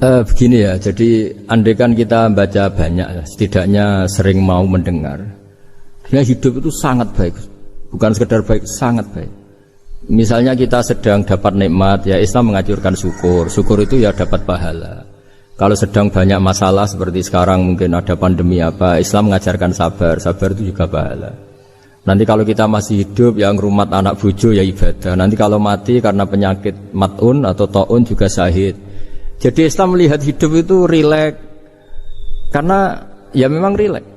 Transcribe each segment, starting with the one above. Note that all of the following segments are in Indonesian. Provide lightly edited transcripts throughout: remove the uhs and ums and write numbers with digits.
Begini ya, jadi andaikan kita baca banyak, setidaknya sering mau mendengar. Sebenarnya hidup itu sangat baik, bukan sekedar baik, sangat baik. Misalnya kita sedang dapat nikmat, ya Islam menganjurkan syukur. Syukur itu ya dapat pahala. Kalau sedang banyak masalah seperti sekarang mungkin ada pandemi apa, Islam mengajarkan sabar. Sabar itu juga pahala. Nanti kalau kita masih hidup, yang rumat anak bojo ya ibadah. Nanti kalau mati karena penyakit mat'un atau ta'un juga syahid. Jadi Islam melihat hidup itu rileks, karena ya memang rileks.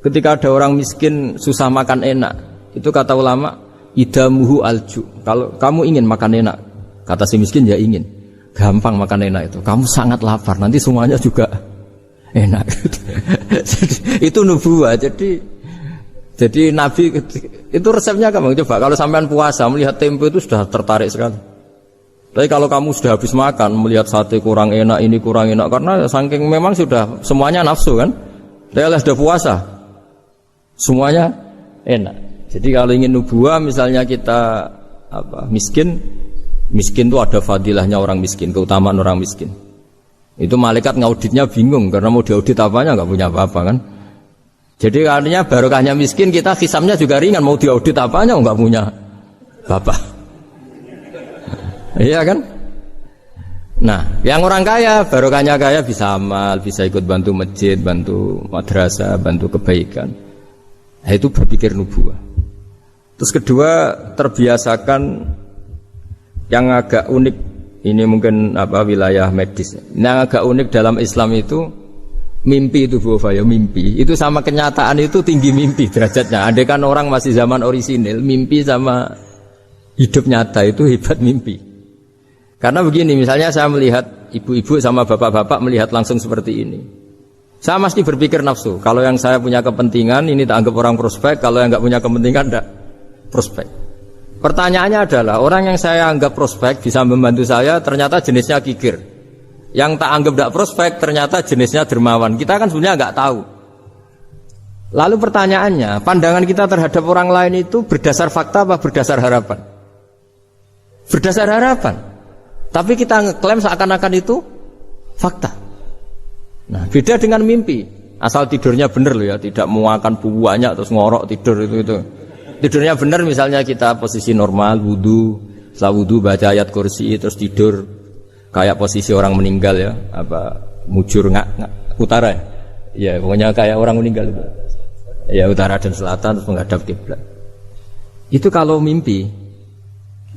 Ketika ada orang miskin susah makan enak, itu kata ulama idamuhu alju. Kalau kamu ingin makan enak, kata si miskin ya ingin, gampang makan enak itu. Kamu sangat lapar, nanti semuanya juga enak. Jadi, itu nubuwah. Jadi Nabi itu resepnya gampang. Coba kalau sampean puasa melihat tempo itu sudah tertarik sekali. Tapi kalau kamu sudah habis makan, melihat sate kurang enak, ini kurang enak, karena saking memang sudah semuanya nafsu kan. Saya sudah puasa, semuanya enak. Jadi kalau ingin nubuah, misalnya kita miskin itu ada fadilahnya orang miskin, keutamaan orang miskin. Itu malaikat ngauditnya bingung, karena mau diaudit apanya nggak punya apa-apa kan. Jadi artinya barokahnya miskin, kita hisabnya juga ringan, mau diaudit apanya nggak punya apa. Iya kan? Nah, yang orang kaya, barokahnya kaya bisa amal, bisa ikut bantu masjid, bantu madrasah, bantu kebaikan. Nah, itu berpikir nubuah. Terus kedua, terbiasakan yang agak unik. Ini mungkin wilayah medis. Yang agak unik dalam Islam itu mimpi itu ya mimpi. Itu sama kenyataan itu tinggi mimpi derajatnya. Andai kan orang masih zaman orisinil, mimpi sama hidup nyata itu hebat mimpi. Karena begini, misalnya saya melihat ibu-ibu sama bapak-bapak melihat langsung seperti ini. Saya mesti berpikir nafsu. Kalau yang saya punya kepentingan, ini tak anggap orang prospek. Kalau yang nggak punya kepentingan, tidak prospek. Pertanyaannya adalah, orang yang saya anggap prospek bisa membantu saya, ternyata jenisnya kikir. Yang tak anggap tidak prospek, ternyata jenisnya dermawan. Kita kan sebenarnya nggak tahu. Lalu pertanyaannya, pandangan kita terhadap orang lain itu berdasar fakta apa berdasar harapan? Berdasar harapan. Tapi kita ngeklaim seakan-akan itu fakta. Nah, beda dengan mimpi. Asal tidurnya benar loh ya, tidak menguakan banyak terus ngorok tidur itu. Tidurnya benar, misalnya kita posisi normal, wudu, setelah wudu baca ayat kursi terus tidur kayak posisi orang meninggal ya, mujur utara ya. Ya, pokoknya kayak orang meninggal itu. Ya, utara dan selatan terus menghadap kiblat. Itu kalau mimpi.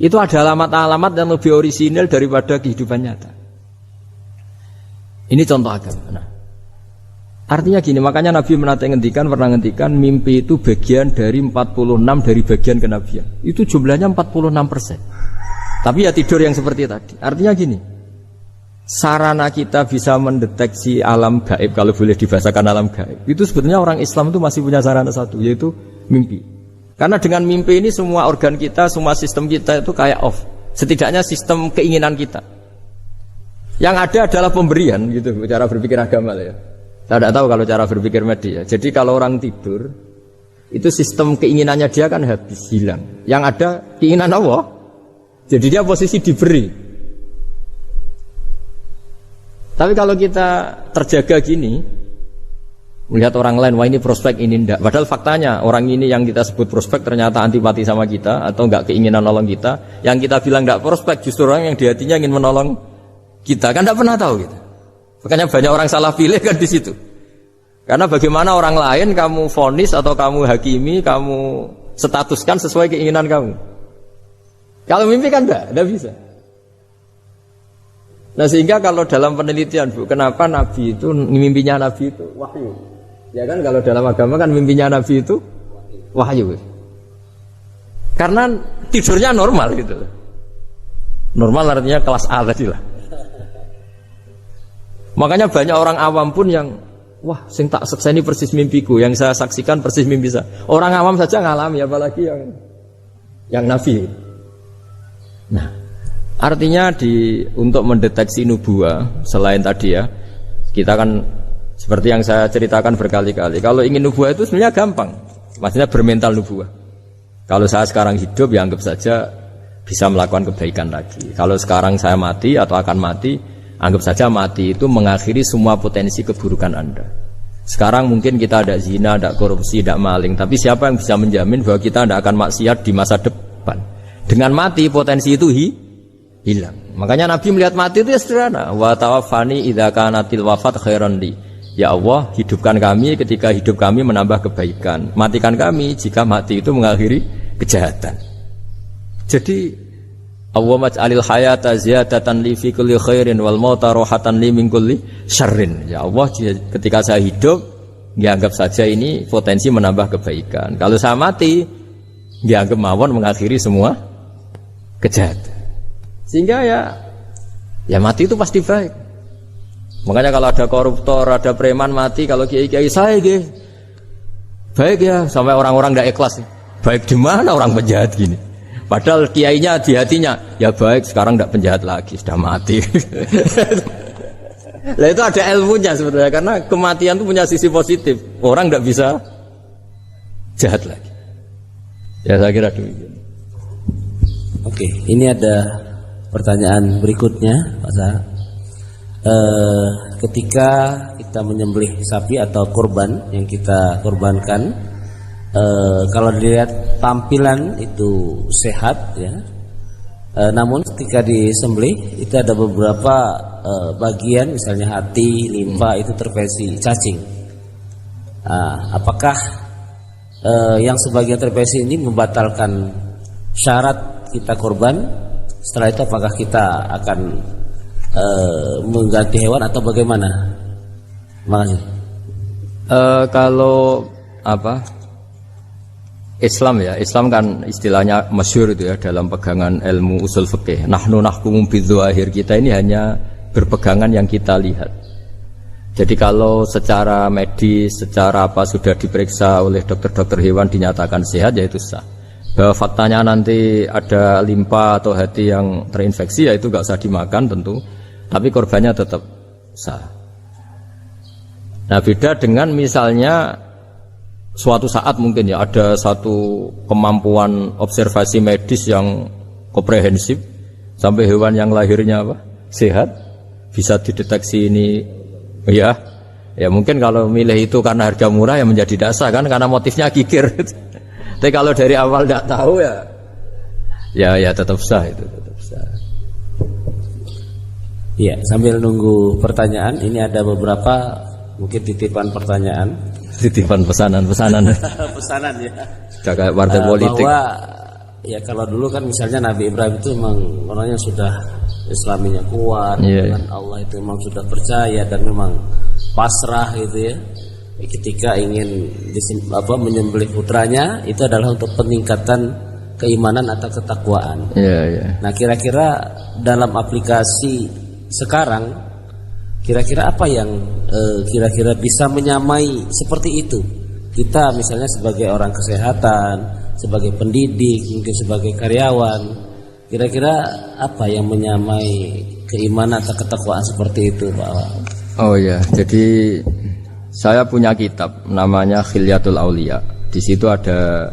Itu ada alamat-alamat yang lebih orisinal daripada kehidupan nyata. Ini contoh agama. Nah, artinya gini, makanya Nabi pernah ngendikan mimpi itu bagian dari 46 dari bagian kenabian. Itu jumlahnya 46%. Tapi ya tidur yang seperti tadi. Artinya gini, sarana kita bisa mendeteksi alam gaib, kalau boleh dibahasakan alam gaib, itu sebetulnya orang Islam itu masih punya sarana satu, yaitu mimpi. Karena dengan mimpi ini semua organ kita, semua sistem kita itu kayak off. Setidaknya sistem keinginan kita. Yang ada adalah pemberian gitu, cara berpikir agama ya. Saya tidak tahu kalau cara berpikir media. Jadi kalau orang tidur, itu sistem keinginannya dia kan habis, hilang. Yang ada keinginan Allah. Jadi dia posisi diberi. Tapi kalau kita terjaga gini, melihat orang lain, wah ini prospek, ini enggak. Padahal faktanya orang ini yang kita sebut prospek ternyata antipati sama kita atau enggak keinginan nolong kita. Yang kita bilang enggak prospek justru orang yang di hatinya ingin menolong kita. Kan enggak pernah tahu gitu. Makanya banyak orang salah pilih kan di situ. Karena bagaimana orang lain kamu vonis atau kamu hakimi, kamu statuskan sesuai keinginan kamu. Kalau mimpi kan enggak bisa. Nah sehingga kalau dalam penelitian Bu, kenapa Nabi itu, mimpinya Nabi itu wahyu. Ya kan kalau dalam agama kan mimpinya Nabi itu wahyu. Karena tidurnya normal gitu. Normal artinya kelas A tadi lah. Makanya banyak orang awam pun yang wah sing tak sekseni persis mimpiku, yang saya saksikan persis mimpi saya. Orang awam saja ngalami, apalagi yang Nabi. Nah, artinya untuk mendeteksi nubuah selain tadi ya, kita kan seperti yang saya ceritakan berkali-kali, kalau ingin nubuah itu sebenarnya gampang, maksudnya bermental nubuah. Kalau saya sekarang hidup ya anggap saja bisa melakukan kebaikan lagi. Kalau sekarang saya mati atau akan mati, Anggap saja mati itu mengakhiri semua potensi keburukan Anda. Sekarang mungkin kita ada zina, ada korupsi, ada maling, tapi siapa yang bisa menjamin bahwa kita tidak akan maksiat di masa depan? Dengan mati potensi itu hilang. Makanya Nabi melihat mati itu ya sederhana. Wa tawaffani idza kanatil wafat khairan li. Ya Allah, hidupkan kami ketika hidup kami menambah kebaikan. Matikan kami jika mati itu mengakhiri kejahatan. Jadi Allahumma ij'alil hayata ziyadatan li fi kulli khairin wal mauta rohatan li min kulli syarrin. Ya Allah, ketika saya hidup, dianggap saja ini potensi menambah kebaikan. Kalau saya mati, dianggap mawon mengakhiri semua kejahatan. Sehingga ya mati itu pasti baik. Makanya kalau ada koruptor, ada preman mati, kalau kiai-kiai saya baik ya, sampai orang-orang tidak ikhlas. Baik di mana orang penjahat gini? Padahal kiainya di hatinya, ya baik sekarang tidak penjahat lagi, sudah mati. Nah itu ada ilmunya sebenarnya, karena kematian itu punya sisi positif. Orang tidak bisa jahat lagi. Ya saya kira demikian. Oke, ini ada pertanyaan berikutnya, Pak Sa. Ketika kita menyembelih sapi atau kurban yang kita kurbankan, kalau dilihat tampilan itu sehat ya, namun ketika disembelih itu ada beberapa bagian, misalnya hati, limfa itu terpesi cacing. Apakah yang sebagian terpesi ini membatalkan syarat kita kurban? Setelah itu apakah kita akan mengganti hewan atau bagaimana? Makasih. Kalau Islam ya, Islam kan istilahnya masyhur itu ya dalam pegangan ilmu usul fikih. Nahnu nahkumu bidzahir, kita ini hanya berpegangan yang kita lihat. Jadi kalau secara medis, secara apa sudah diperiksa oleh dokter-dokter hewan dinyatakan sehat, ya itu sah. Bahwa faktanya nanti ada limpa atau hati yang terinfeksi, ya itu gak usah dimakan tentu, tapi korbannya tetap sah. Nah beda dengan misalnya suatu saat mungkin ya ada satu kemampuan observasi medis yang komprehensif sampai hewan yang lahirnya sehat bisa dideteksi ini ya mungkin kalau milih itu karena harga murah ya menjadi dasar kan, karena motifnya kikir. Tapi kalau dari awal tidak tahu ya tetap sah, itu tetap sah. Ya, sambil nunggu pertanyaan, ini ada beberapa mungkin titipan pertanyaan. Titipan pesanan pesanan ya, jaga partai politik. Bahwa ya kalau dulu kan misalnya Nabi Ibrahim itu memang orangnya sudah Islaminya kuat, kan Allah itu memang sudah percaya dan memang pasrah gitu ya. Ketika ingin menyembelih putranya itu adalah untuk peningkatan keimanan atau ketakwaan. Nah kira-kira dalam aplikasi sekarang, kira-kira apa yang kira-kira bisa menyamai seperti itu? Kita misalnya sebagai orang kesehatan, sebagai pendidik, mungkin sebagai karyawan, kira-kira apa yang menyamai keimanan atau ketakwaan seperti itu, Pak? Oh ya, jadi saya punya kitab namanya Khilyatul Auliya. Di situ ada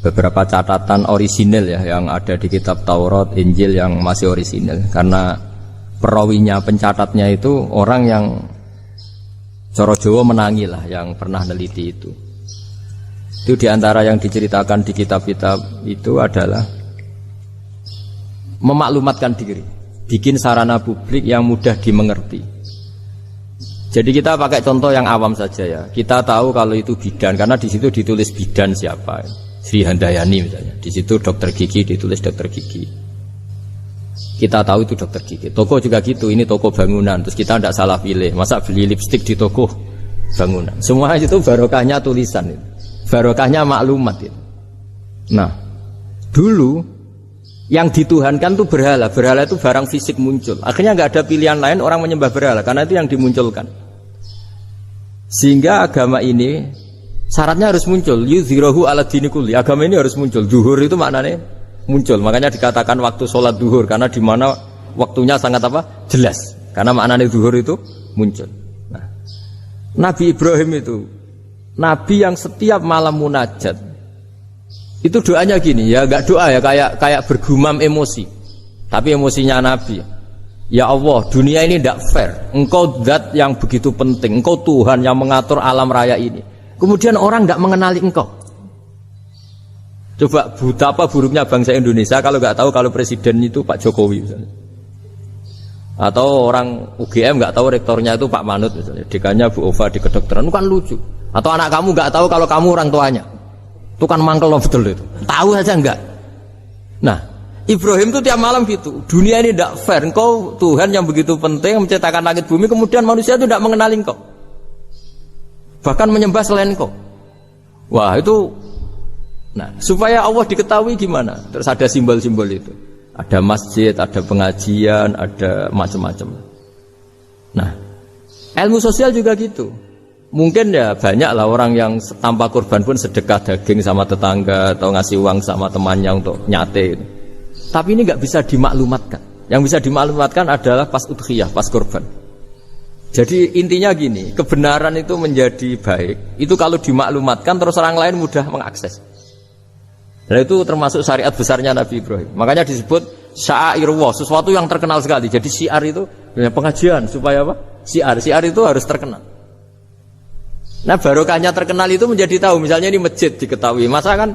beberapa catatan orisinil ya yang ada di kitab Taurat, Injil yang masih orisinil, karena perawinya, pencatatnya itu orang yang Coro Jawa menangi lah, yang pernah neliti itu. Itu diantara yang diceritakan di kitab-kitab itu adalah memaklumatkan diri, bikin sarana publik yang mudah dimengerti. Jadi kita pakai contoh yang awam saja ya. Kita tahu kalau itu bidan karena di situ ditulis bidan siapa, Sri Handayani misalnya. Di situ dokter gigi ditulis dokter gigi. Kita tahu itu dokter gigi. Toko juga gitu, ini toko bangunan. Terus kita tidak salah pilih. Masa beli lipstik di toko bangunan? Semua itu barokahnya tulisan itu. Barokahnya maklumat itu. Nah, dulu yang dituhankan itu berhala. Berhala itu barang fisik muncul. Akhirnya nggak ada pilihan lain orang menyembah berhala karena itu yang dimunculkan. Sehingga agama ini syaratnya harus muncul. Yuzhirahu ala dini kulli. Agama ini harus muncul. Zuhur itu maknanya muncul. Makanya dikatakan waktu sholat duhur, karena di mana waktunya sangat jelas. Karena maknanya zuhur itu muncul. Nah, Nabi Ibrahim itu Nabi yang setiap malam munajat itu doanya gini ya, enggak doa ya kayak bergumam emosi. Tapi emosinya Nabi. Ya Allah, dunia ini tidak fair. Engkau zat yang begitu penting. Engkau Tuhan yang mengatur alam raya ini. Kemudian orang tidak mengenali engkau. Coba betapa buruknya bangsa Indonesia kalau nggak tahu kalau presiden itu Pak Jokowi misalnya. Atau orang UGM nggak tahu rektornya itu Pak Manut misalnya. Dekannya Bu Ova di kedokteran. Itu kan lucu. Atau anak kamu nggak tahu kalau kamu orang tuanya. Itu kan mangkel loh betul itu. Tahu aja enggak. Nah, Ibrahim itu tiap malam gitu. Dunia ini tidak fair. Engkau Tuhan yang begitu penting menciptakan langit bumi, kemudian manusia itu tidak mengenali engkau. Bahkan menyembah selain engkau. Wah, itu. Nah, supaya Allah diketahui gimana? Terus ada simbol-simbol itu. Ada masjid, ada pengajian, ada macam-macam. Nah, ilmu sosial juga gitu. Mungkin ya banyak lah orang yang tanpa kurban pun sedekah daging sama tetangga atau ngasih uang sama temannya untuk nyate gitu. Tapi ini nggak bisa dimaklumatkan. Yang bisa dimaklumatkan adalah pas udhiyah, pas kurban. Jadi intinya gini, kebenaran itu menjadi baik. Itu kalau dimaklumatkan terus orang lain mudah mengakses. Dan itu termasuk syariat besarnya Nabi Ibrahim. Makanya disebut sya'irullah, sesuatu yang terkenal sekali. Jadi syiar itu pengajian supaya apa? Syiar itu harus terkenal. Nah barokahnya terkenal itu menjadi tahu. Misalnya ini masjid diketahui. Masa kan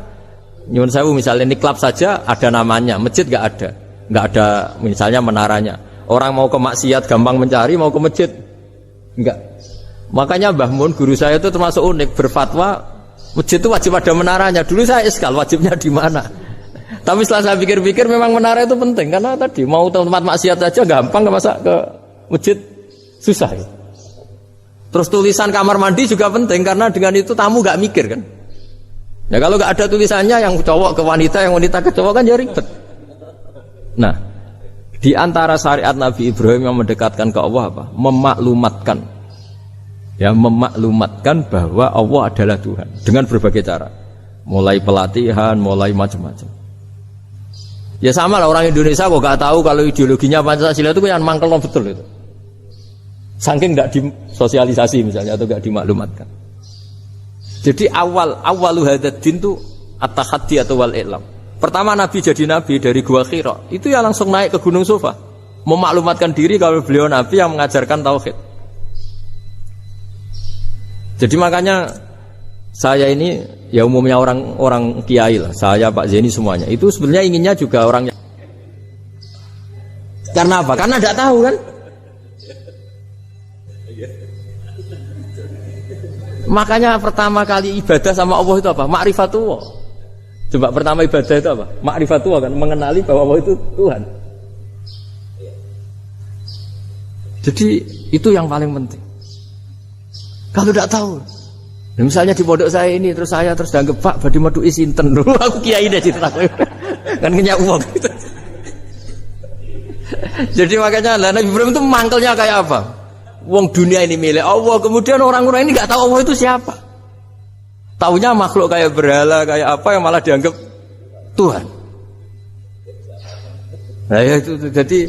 nyuwun sewu misalnya ini klub saja ada namanya, masjid nggak ada misalnya menaranya. Orang mau ke maksiat gampang mencari, mau ke masjid enggak. Makanya Mbah Mun guru saya itu termasuk unik, berfatwa masjid itu wajib ada menaranya. Dulu saya iskal wajibnya di mana. Tapi setelah saya pikir-pikir memang menara itu penting karena tadi mau tempat maksiat saja gampang, masa ke masjid susah. Ya. Terus tulisan kamar mandi juga penting karena dengan itu tamu nggak mikir kan. Ya kalau nggak ada tulisannya yang cowok ke wanita, yang wanita ke cowok kan ya ribet. Nah, di antara syariat Nabi Ibrahim yang mendekatkan ke Allah apa? Memaklumatkan. Ya, memaklumatkan bahwa Allah adalah Tuhan dengan berbagai cara. Mulai pelatihan, mulai macam-macam. Ya sama lah orang Indonesia kok nggak tahu kalau ideologinya Pancasila itu yang mangkel betul itu. Saking nggak disosialisasi misalnya atau nggak dimaklumatkan. Jadi awalu hadzal-din itu at-tahaddi atau wal i'lam. Pertama Nabi jadi nabi dari Gua Hira, itu ya langsung naik ke Gunung Safa, memaklumatkan diri kalau beliau nabi yang mengajarkan tauhid. Jadi makanya saya ini ya umumnya orang kiai lah, saya Pak Zeni semuanya. Itu sebenarnya inginnya juga orang yang karena apa? Karena tidak tahu kan? Makanya pertama kali ibadah sama Allah itu apa? Ma'rifatullah. Coba pertama ibadah itu apa? Ma'rifatullah kan, mengenali bahwa Allah itu Tuhan. Jadi itu yang paling penting. Kalau tidak tahu, nah, misalnya di pondok saya ini terus dianggap Pak badhe metu sinten lho, aku kiai deh cerita kan kenyak uang gitu. Jadi makanya Nabi Ibrahim itu mangkelnya kayak apa? Wong dunia ini milik Allah, kemudian orang-orang ini nggak tahu Allah itu siapa. Taunya makhluk kayak berhala, kayak apa yang malah dianggap Tuhan. Nah ya itu jadi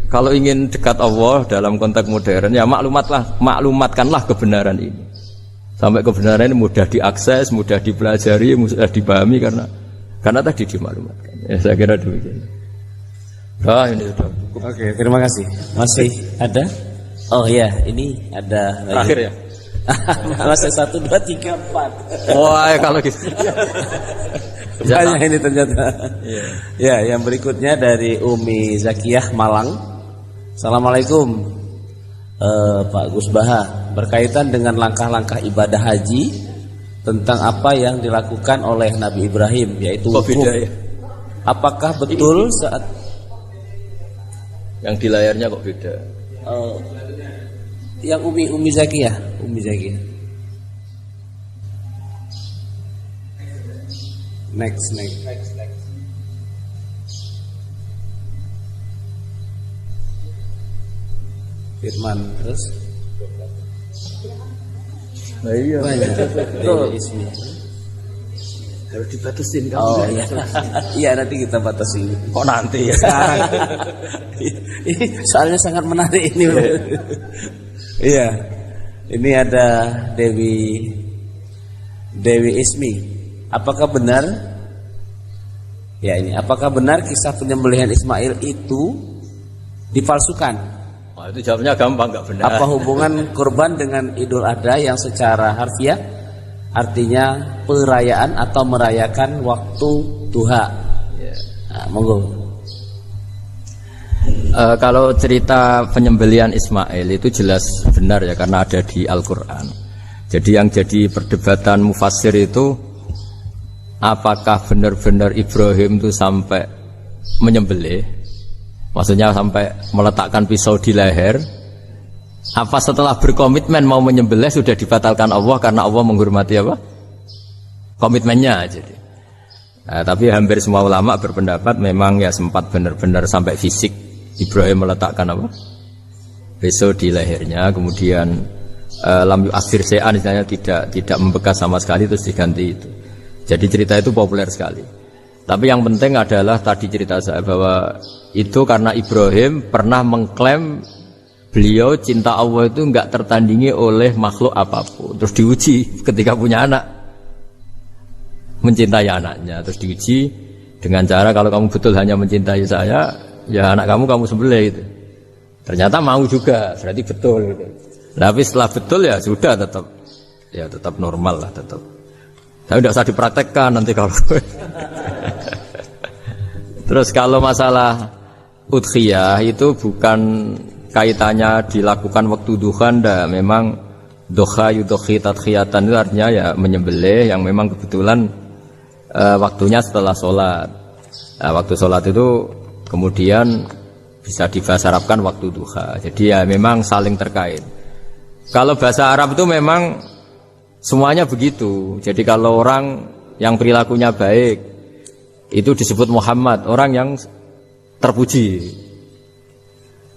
kalau ingin dekat Allah dalam konteks modern ya maklumatkanlah kebenaran ini. Sampai kebenaran ini mudah diakses, mudah dipelajari, mudah dipahami karena tadi dimaklumatkan. Ya saya kira demikian. Ini sudah cukup. Oke, terima kasih. Masih ada? Oh ya, ini ada terakhir ya. Masih 1, 2, 3, 4. Wah, kalau gitu. Banyak ini ternyata. Ya, yang berikutnya dari Umi Zakiyah Malang. Assalamualaikum Pak Gus Baha. Berkaitan dengan langkah-langkah ibadah haji, tentang apa yang dilakukan oleh Nabi Ibrahim, yaitu wukuf. Ya? Apakah betul saat yang di layarnya kok beda? Yang Umi Zakiyah. Next. Firman terus. Nah iya. Ismi. Harus dibatasin kan? Oh iya. Iya nanti kita batasi. Kok nanti ya? Ini soalnya sangat menarik ini. Iya. Ini ada Dewi Ismi. Apakah benar? Ya ini. Apakah benar kisah penyembelihan Ismail itu dipalsukan Oh, itu jawabnya gampang, nggak benar. Apa hubungan kurban dengan Idul Adha yang secara harfiah artinya perayaan atau merayakan waktu duha? Nah, monggo. Kalau cerita penyembelihan Ismail itu jelas benar ya, karena ada di Al-Quran. Jadi yang jadi perdebatan mufassir itu apakah benar-benar Ibrahim itu sampai menyembelih, maksudnya sampai meletakkan pisau di leher, apa setelah berkomitmen mau menyembelih sudah dibatalkan Allah karena Allah menghormati apa? Komitmennya. Jadi tapi hampir semua ulama berpendapat memang ya sempat benar-benar sampai fisik Ibrahim meletakkan apa? Pisau di lehernya, kemudian lam yu'athir syai'an, misalnya tidak membekas sama sekali, terus diganti itu. Jadi cerita itu populer sekali. Tapi yang penting adalah tadi cerita saya bahwa itu karena Ibrahim pernah mengklaim beliau cinta Allah itu enggak tertandingi oleh makhluk apapun. Terus diuji ketika punya anak, mencintai anaknya, terus diuji dengan cara kalau kamu betul hanya mencintai saya, ya anak kamu sembelih gitu. Ternyata mau juga, berarti betul gitu. Tapi setelah betul ya sudah tetap normal lah, tetap. Saya tidak usah dipraktekkan nanti kalau. Terus kalau masalah udhiyah itu bukan kaitannya dilakukan waktu duha, ndak. Memang doha yudhi tadkhiyatan itu artinya ya menyembelih yang memang kebetulan waktunya setelah sholat. Nah, waktu sholat itu kemudian bisa dibahasa Arabkan waktu duha. Jadi ya memang saling terkait. Kalau bahasa Arab itu memang semuanya begitu. Jadi kalau orang yang perilakunya baik itu disebut Muhammad, orang yang terpuji.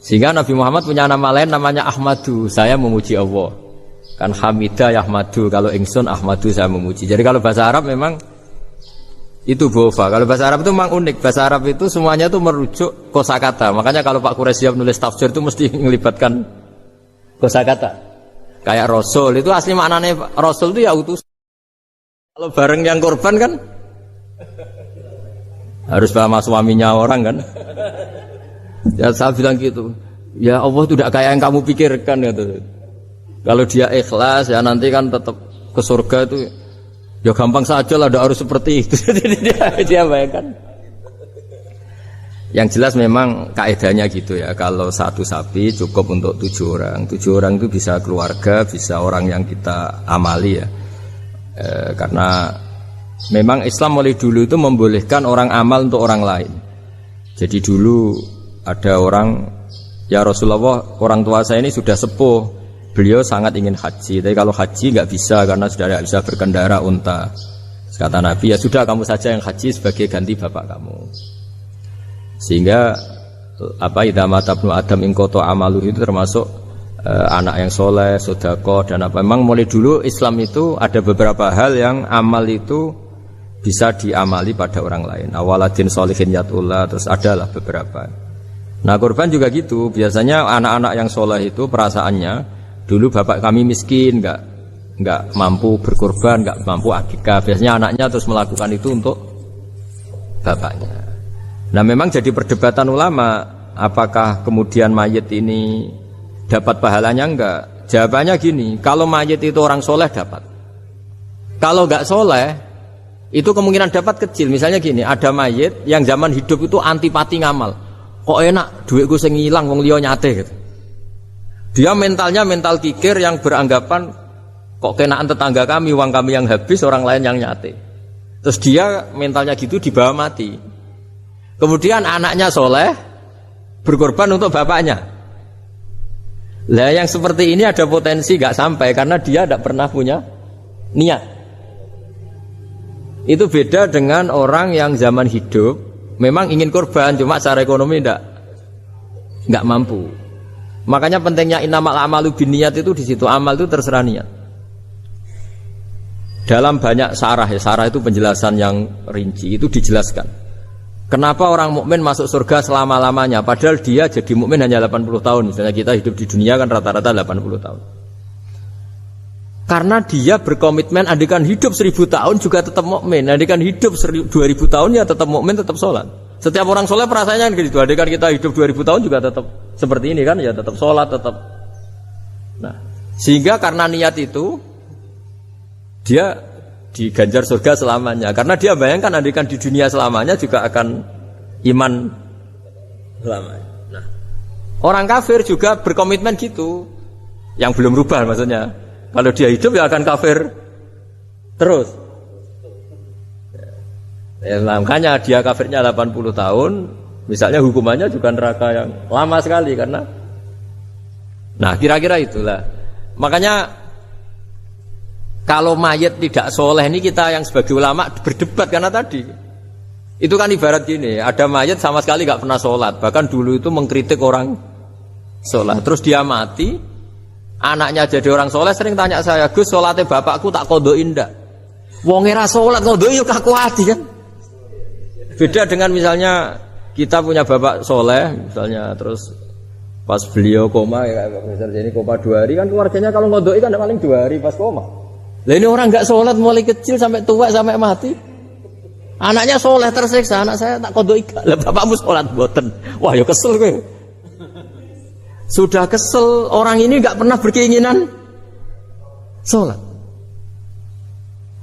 Sehingga Nabi Muhammad punya nama lain namanya Ahmadu, saya memuji Allah. Kan Hamidah Ahmadu, kalau ingsun Ahmadu saya memuji. Jadi kalau bahasa Arab memang itu bofa. Kalau bahasa Arab itu memang unik. Bahasa Arab itu semuanya itu merujuk kosakata. Makanya kalau Pak Quraisyah menulis tafsir itu mesti melibatkan kosakata. Kayak Rasul itu asli maknanya Rasul itu ya utus. Kalau bareng yang korban kan harus sama suaminya orang kan. Ya saya bilang gitu. Ya Allah itu tidak kayak yang kamu pikirkan gitu. Kalau dia ikhlas ya nanti kan tetap ke surga itu. Ya gampang saja lah, harus seperti itu. dia bayangkan. Yang jelas memang kaedahnya gitu ya. Kalau satu sapi cukup untuk 7 orang. 7 orang itu bisa keluarga, bisa orang yang kita amali ya. Karena memang Islam mulai dulu itu membolehkan orang amal untuk orang lain. Jadi dulu ada orang, ya Rasulullah, orang tua saya ini sudah sepuh. Beliau sangat ingin haji, tapi kalau haji nggak bisa karena sudah tidak bisa berkendara unta. Kata Nabi, ya sudah kamu saja yang haji sebagai ganti bapak kamu. Sehingga idza mata ibnu Adam in qata amaluhu itu termasuk anak yang soleh, sedekah dan apa. Memang mulai dulu Islam itu ada beberapa hal yang amal itu bisa diamali pada orang lain. Awaladin sholihin yatullah, terus adalah beberapa. Nah kurban juga gitu. Biasanya anak-anak yang soleh itu perasaannya dulu bapak kami miskin, nggak mampu berkorban, nggak mampu akikah. Biasanya anaknya terus melakukan itu untuk bapaknya. Nah memang jadi perdebatan ulama, apakah kemudian mayit ini dapat pahalanya enggak? Jawabannya gini, kalau mayit itu orang soleh dapat. Kalau nggak soleh, itu kemungkinan dapat kecil. Misalnya gini, ada mayit yang zaman hidup itu antipati ngamal. Kok enak, duitku sing ilang wong liya nyate gitu. Dia mentalnya mental kikir yang beranggapan kok kenaan tetangga kami, uang kami yang habis, orang lain yang nyate. Terus dia mentalnya gitu dibawa mati. Kemudian anaknya soleh berkorban untuk bapaknya. Lah yang seperti ini ada potensi gak sampai karena dia tidak pernah punya niat. Itu beda dengan orang yang zaman hidup memang ingin korban, cuma secara ekonomi nggak mampu. Makanya pentingnya innamal a'malu binniyat itu di situ. Amal itu terserah niat. Dalam banyak sarah ya, sarah itu penjelasan yang rinci itu dijelaskan. Kenapa orang mukmin masuk surga selama-lamanya padahal dia jadi mukmin hanya 80 tahun. Misalnya kita hidup di dunia kan rata-rata 80 tahun. Karena dia berkomitmen andikan hidup 1000 tahun juga tetap mukmin, andikan hidup 2000 tahun ya tetap mukmin, tetap sholat. Setiap orang soleh perasaannya kan gitu. Andai kan kita hidup 2000 tahun juga tetap seperti ini kan, ya tetap sholat, tetap. Nah, sehingga karena niat itu dia diganjar surga selamanya. Karena dia bayangkan andai kan di dunia selamanya juga akan iman selamanya. Nah, orang kafir juga berkomitmen gitu. Yang belum rubah maksudnya. Kalau dia hidup ya akan kafir terus. Ya, makanya dia kafirnya 80 tahun, misalnya hukumannya juga neraka yang lama sekali karena. Nah, kira-kira itulah. Makanya kalau mayat tidak soleh ini kita yang sebagai ulama berdebat karena tadi. Itu kan ibarat gini, ada mayat sama sekali gak pernah sholat, bahkan dulu itu mengkritik orang sholat. Terus dia mati, anaknya jadi orang soleh sering tanya saya, Gus sholatnya bapakku tak kodoin ndak? Wong era sholat kodoin yuk kaku hati kan? Beda dengan misalnya kita punya bapak soleh, misalnya terus pas beliau koma, ya misalnya ini koma 2 hari kan keluarganya kalau ngodoi kan paling 2 hari pas koma. Lah ini orang nggak sholat mulai kecil sampai tua sampai mati, anaknya soleh tersiksa, anak saya tak kodoi. Lah bapakmu sholat boten, wah ya kesel gue. Sudah kesel, orang ini nggak pernah berkeinginan sholat.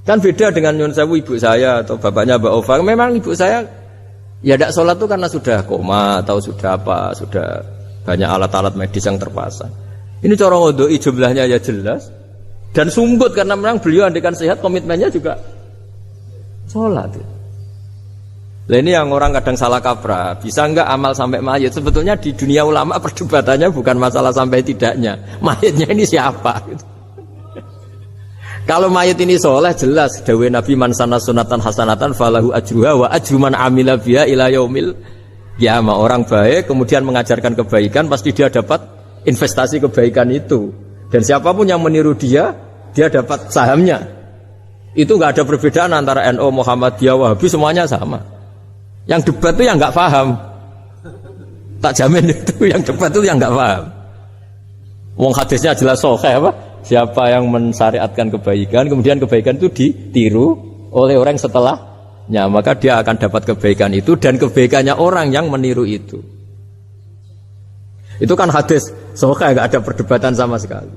Kan beda dengan Nyun Sewu ibu saya atau bapaknya Mbak Ova. Memang ibu saya ya tidak sholat itu karena sudah koma atau sudah apa, sudah banyak alat-alat medis yang terpasang. Ini cara ngodoi jumlahnya ya jelas dan sungguh karena memang beliau andikan sehat komitmennya juga sholat. Nah ini yang orang kadang salah kaprah. Bisa enggak amal sampai mayat? Sebetulnya di dunia ulama perdebatannya bukan masalah sampai tidaknya. Mayatnya ini siapa? Gitu. Kalau mayat ini soleh jelas dawuh Nabi man sanna sunatan hasanatan falahu ajruha wa ajru man amila biha ila yaumil qiyamah. Orang baik kemudian mengajarkan kebaikan pasti dia dapat investasi kebaikan itu. Dan siapapun yang meniru dia dapat sahamnya. Itu enggak ada perbedaan antara NU, Muhammadiyah, Wahabi, semuanya sama. Yang debat itu yang enggak paham. Tak jamin itu yang debat itu yang enggak paham. Wong hadisnya jelas sahih apa? Siapa yang mensyariatkan kebaikan, kemudian kebaikan itu ditiru oleh orang setelahnya, maka dia akan dapat kebaikan itu dan kebaikannya orang yang meniru itu. Itu kan hadis, soalnya nggak ada perdebatan sama sekali.